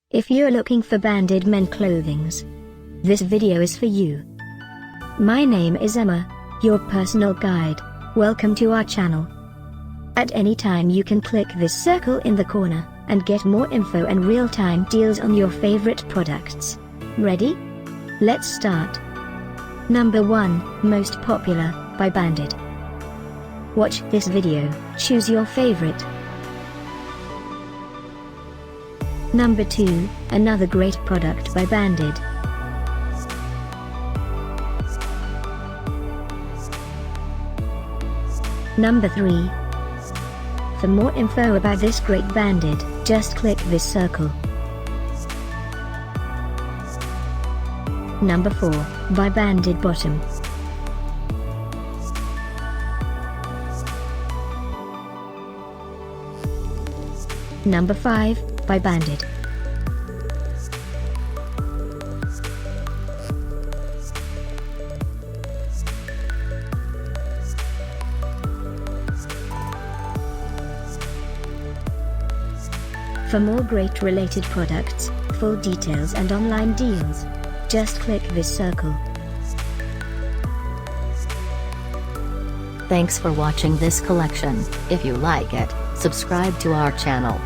If you're looking for banded men clothings, this video is for you. My name is Emma, your personal guide. Welcome to our channel. At any time you can click this circle in the corner, and get more info and real-time deals on your favorite products. Ready? Let's start. Number 1, Most Popular, by Banded. Watch this video, choose your favorite. Number 2, another great product by Banded. Number 3. For more info about this great Banded, just click this circle. Number 4, by Banded Bottom. Number 5, by Banded. For more great related products, full details and online deals, just click this circle. Thanks for watching this collection. If you like it, subscribe to our channel.